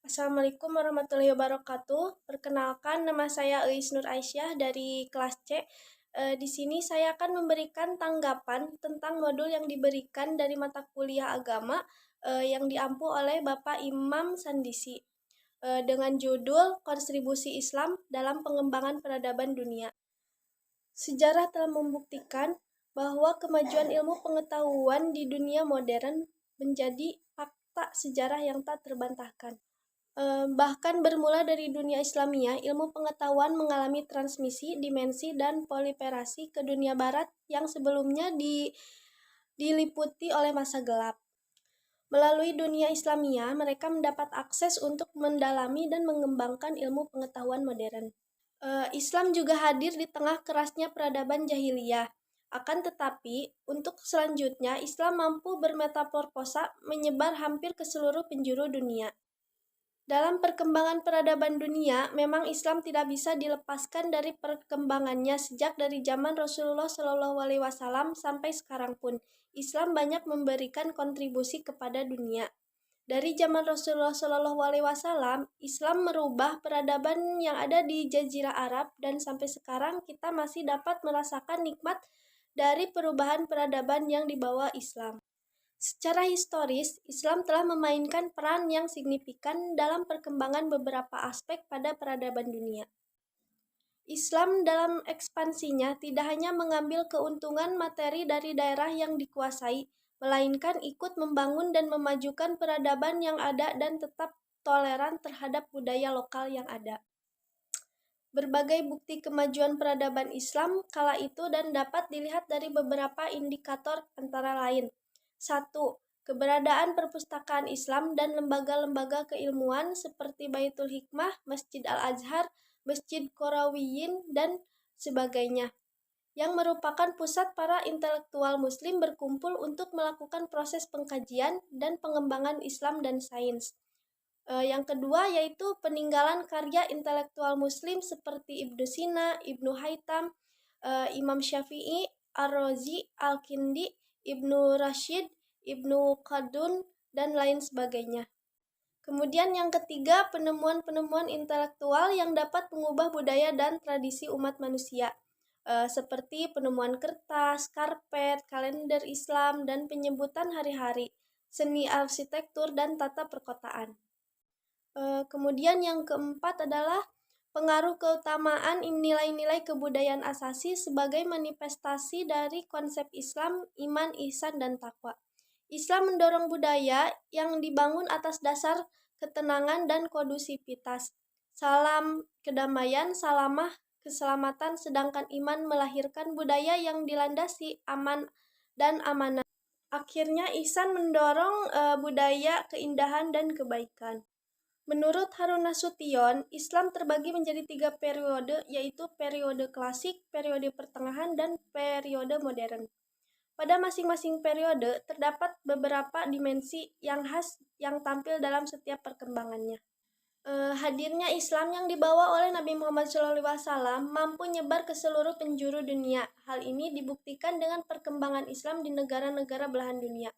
Assalamualaikum warahmatullahi wabarakatuh. Perkenalkan, nama saya Eis Nur Aisyah dari kelas C. Di sini saya akan memberikan tanggapan tentang modul yang diberikan dari mata kuliah agama yang diampu oleh Bapak Imam Sandisi dengan judul Kontribusi Islam dalam Pengembangan Peradaban Dunia. Sejarah telah membuktikan bahwa kemajuan ilmu pengetahuan di dunia modern menjadi fakta sejarah yang tak terbantahkan. Bahkan bermula dari dunia Islamiyah, ilmu pengetahuan mengalami transmisi, dimensi, dan proliferasi ke dunia barat yang sebelumnya diliputi oleh masa gelap. Melalui dunia Islamiyah, mereka mendapat akses untuk mendalami dan mengembangkan ilmu pengetahuan modern. Islam juga hadir di tengah kerasnya peradaban jahiliyah. Akan tetapi, untuk selanjutnya, Islam mampu bermetamorfosa menyebar hampir ke seluruh penjuru dunia. Dalam perkembangan peradaban dunia, memang Islam tidak bisa dilepaskan dari perkembangannya sejak dari zaman Rasulullah SAW sampai sekarang pun. Islam banyak memberikan kontribusi kepada dunia. Dari zaman Rasulullah SAW, Islam merubah peradaban yang ada di Jazirah Arab dan sampai sekarang kita masih dapat merasakan nikmat dari perubahan peradaban yang dibawa Islam. Secara historis, Islam telah memainkan peran yang signifikan dalam perkembangan beberapa aspek pada peradaban dunia. Islam dalam ekspansinya tidak hanya mengambil keuntungan materi dari daerah yang dikuasai, melainkan ikut membangun dan memajukan peradaban yang ada dan tetap toleran terhadap budaya lokal yang ada. Berbagai bukti kemajuan peradaban Islam kala itu dan dapat dilihat dari beberapa indikator antara lain. 1. Keberadaan perpustakaan Islam dan lembaga-lembaga keilmuan seperti Baitul Hikmah, Masjid Al-Azhar, Masjid Qarawiyyin, dan sebagainya, yang merupakan pusat para intelektual muslim berkumpul untuk melakukan proses pengkajian dan pengembangan Islam dan sains. Yang kedua yaitu peninggalan karya intelektual muslim seperti Ibnu Sina, Ibnu Haytham, Imam Syafi'i, Ar-Razi, Al-Kindi, Ibnu Rashid, Ibnu Khaldun, dan lain sebagainya. Kemudian yang ketiga, penemuan-penemuan intelektual yang dapat mengubah budaya dan tradisi umat manusia, seperti penemuan kertas, karpet, kalender Islam, dan penyebutan hari-hari, seni arsitektur, dan tata perkotaan. Kemudian yang keempat adalah pengaruh keutamaan nilai-nilai kebudayaan asasi sebagai manifestasi dari konsep Islam, iman, ihsan, dan takwa. Islam mendorong budaya yang dibangun atas dasar ketenangan dan kondusivitas. Salam kedamaian, salamah keselamatan, sedangkan iman melahirkan budaya yang dilandasi aman dan amanah. Akhirnya ihsan mendorong budaya keindahan dan kebaikan. Menurut Harun Nasution, Islam terbagi menjadi 3 periode, yaitu periode klasik, periode pertengahan, dan periode modern. Pada masing-masing periode, terdapat beberapa dimensi yang khas yang tampil dalam setiap perkembangannya. Hadirnya Islam yang dibawa oleh Nabi Muhammad SAW mampu nyebar ke seluruh penjuru dunia. Hal ini dibuktikan dengan perkembangan Islam di negara-negara belahan dunia.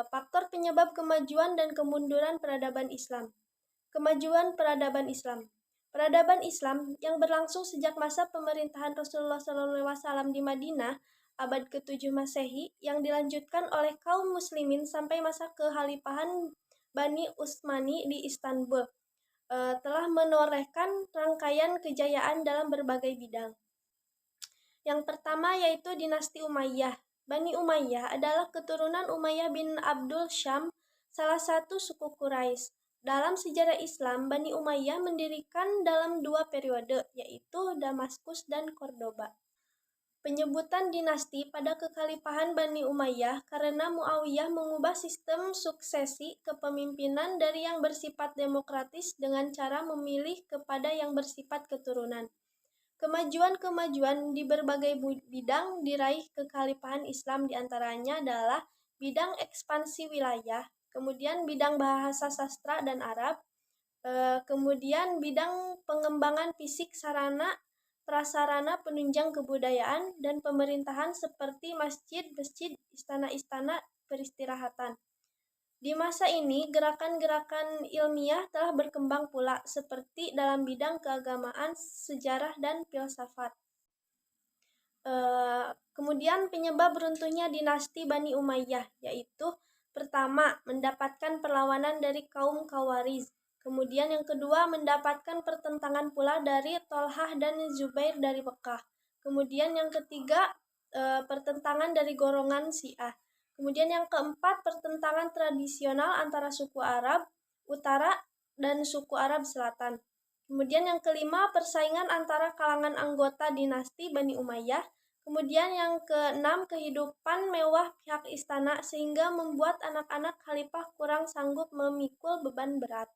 Faktor penyebab kemajuan dan kemunduran peradaban Islam. Kemajuan peradaban Islam. Peradaban Islam yang berlangsung sejak masa pemerintahan Rasulullah SAW di Madinah, abad ke-7 Masehi, yang dilanjutkan oleh kaum muslimin sampai masa kekhalifahan Bani Utsmani di Istanbul, telah menorehkan rangkaian kejayaan dalam berbagai bidang. Yang pertama yaitu dinasti Umayyah. Bani Umayyah adalah keturunan Umayyah bin Abdul Syam, salah satu suku Quraisy. Dalam sejarah Islam, Bani Umayyah mendirikan dalam 2 periode, yaitu Damaskus dan Cordoba. Penyebutan dinasti pada kekhalifahan Bani Umayyah karena Muawiyah mengubah sistem suksesi kepemimpinan dari yang bersifat demokratis dengan cara memilih kepada yang bersifat keturunan. Kemajuan-kemajuan di berbagai bidang diraih kekhalifahan Islam diantaranya adalah bidang ekspansi wilayah, kemudian bidang bahasa sastra dan Arab, kemudian bidang pengembangan fisik sarana, prasarana penunjang kebudayaan, dan pemerintahan seperti masjid-masjid, istana-istana peristirahatan. Di masa ini, gerakan-gerakan ilmiah telah berkembang pula, seperti dalam bidang keagamaan, sejarah, dan filsafat. Kemudian penyebab runtuhnya dinasti Bani Umayyah, yaitu pertama, mendapatkan perlawanan dari kaum Khawarij. Kemudian yang kedua, mendapatkan pertentangan pula dari Tolhah dan Zubair dari Mekah. Kemudian yang ketiga, pertentangan dari golongan Syiah. Kemudian yang keempat, pertentangan tradisional antara suku Arab Utara dan suku Arab Selatan. Kemudian yang kelima, persaingan antara kalangan anggota dinasti Bani Umayyah. Kemudian yang keenam, kehidupan mewah pihak istana sehingga membuat anak-anak khalifah kurang sanggup memikul beban berat.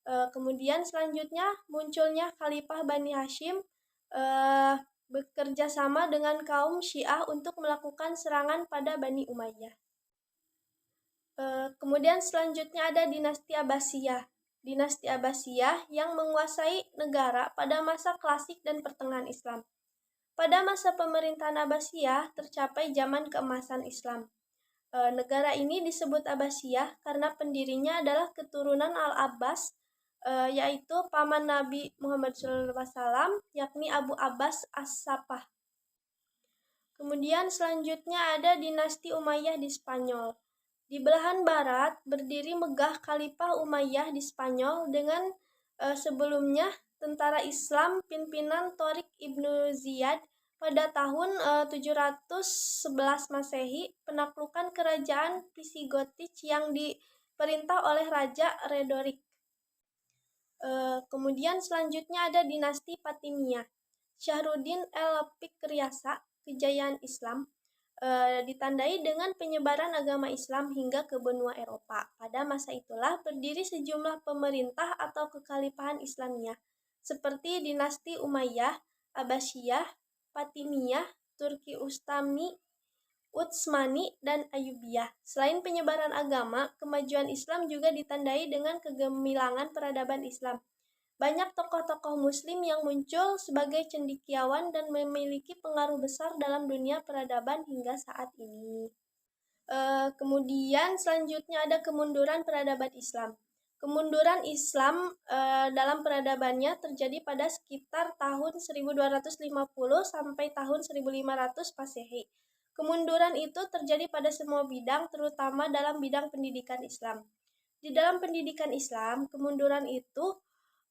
Kemudian selanjutnya munculnya Khalifah Bani Hashim bekerja sama dengan kaum Syiah untuk melakukan serangan pada Bani Umayyah. Kemudian selanjutnya ada dinasti Abbasiyah. Dinasti Abbasiyah yang menguasai negara pada masa klasik dan pertengahan Islam. Pada masa pemerintahan Abbasiyah tercapai zaman keemasan Islam. Negara ini disebut Abbasiyah karena pendirinya adalah keturunan Al-Abbas, yaitu paman Nabi Muhammad SAW, yakni Abu Abbas As-Sapah. Kemudian selanjutnya ada dinasti Umayyah di Spanyol. Di belahan barat berdiri megah Khalifah Umayyah di Spanyol dengan sebelumnya tentara Islam pimpinan Tariq Ibnu Ziyad. Pada tahun 711 Masehi, penaklukan kerajaan Visigoth yang diperintah oleh Raja Redoric. Kemudian selanjutnya ada dinasti Fatimiyah. Syahruddin el-Fikriasa, kejayaan Islam, ditandai dengan penyebaran agama Islam hingga ke benua Eropa. Pada masa itulah berdiri sejumlah pemerintah atau kekhalifahan Islamiyah, seperti dinasti Umayyah, Abbasiyah, Fatimiyah, Turki Utsmani, dan Ayyubiyah. Selain penyebaran agama, kemajuan Islam juga ditandai dengan kegemilangan peradaban Islam. Banyak tokoh-tokoh muslim yang muncul sebagai cendekiawan dan memiliki pengaruh besar dalam dunia peradaban hingga saat ini. Kemudian selanjutnya ada kemunduran peradaban Islam. Kemunduran Islam dalam peradabannya terjadi pada sekitar tahun 1250 sampai tahun 1500 Masehi. Kemunduran itu terjadi pada semua bidang, terutama dalam bidang pendidikan Islam. Di dalam pendidikan Islam, kemunduran itu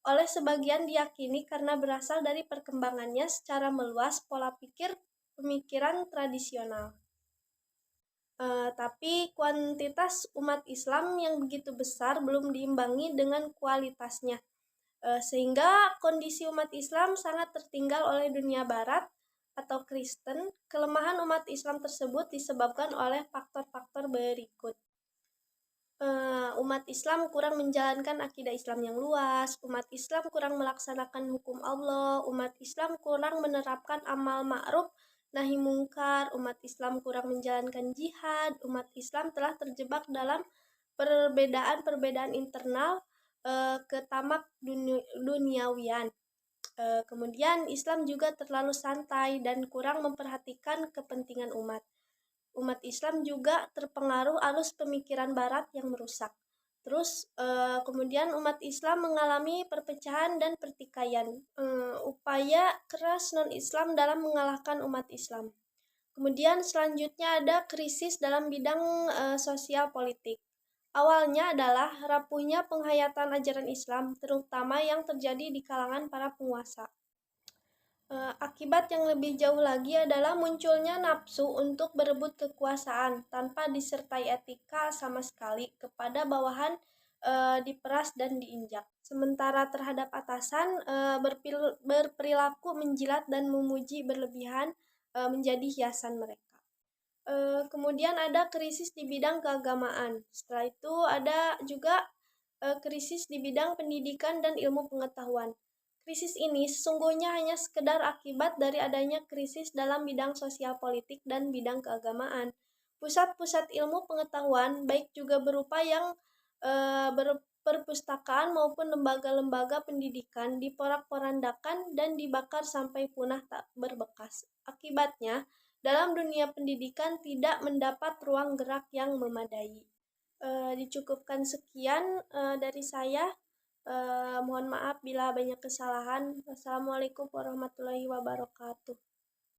oleh sebagian diyakini karena berasal dari perkembangannya secara meluas pola pikir pemikiran tradisional. Tapi kuantitas umat Islam yang begitu besar belum diimbangi dengan kualitasnya, sehingga kondisi umat Islam sangat tertinggal oleh dunia barat atau Kristen. Kelemahan umat Islam tersebut disebabkan oleh faktor-faktor berikut. Umat Islam kurang menjalankan akidah Islam yang luas, umat Islam kurang melaksanakan hukum Allah, umat Islam kurang menerapkan amal ma'ruf nahi mungkar, umat Islam kurang menjalankan jihad, umat Islam telah terjebak dalam perbedaan-perbedaan internal ketamak duniawian. Kemudian Islam juga terlalu santai dan kurang memperhatikan kepentingan umat. Umat Islam juga terpengaruh arus pemikiran barat yang merusak. Terus kemudian umat Islam mengalami perpecahan dan pertikaian. Upaya keras non-Islam dalam mengalahkan umat Islam. Kemudian selanjutnya ada krisis dalam bidang sosial politik. Awalnya adalah rapuhnya penghayatan ajaran Islam, terutama yang terjadi di kalangan para penguasa. Akibat yang lebih jauh lagi adalah munculnya nafsu untuk berebut kekuasaan tanpa disertai etika sama sekali, kepada bawahan diperas dan diinjak. Sementara terhadap atasan berperilaku menjilat dan memuji berlebihan menjadi hiasan mereka. Kemudian ada krisis di bidang keagamaan. Setelah itu ada juga krisis di bidang pendidikan dan ilmu pengetahuan. Krisis ini sesungguhnya hanya sekedar akibat dari adanya krisis dalam bidang sosial politik dan bidang keagamaan. Pusat-pusat ilmu pengetahuan, baik juga berupa yang perpustakaan maupun lembaga-lembaga pendidikan, diporak-porandakan dan dibakar sampai punah tak berbekas. Akibatnya, dalam dunia pendidikan tidak mendapat ruang gerak yang memadai. Dicukupkan sekian dari saya. Mohon maaf bila banyak kesalahan. Wassalamualaikum warahmatullahi wabarakatuh.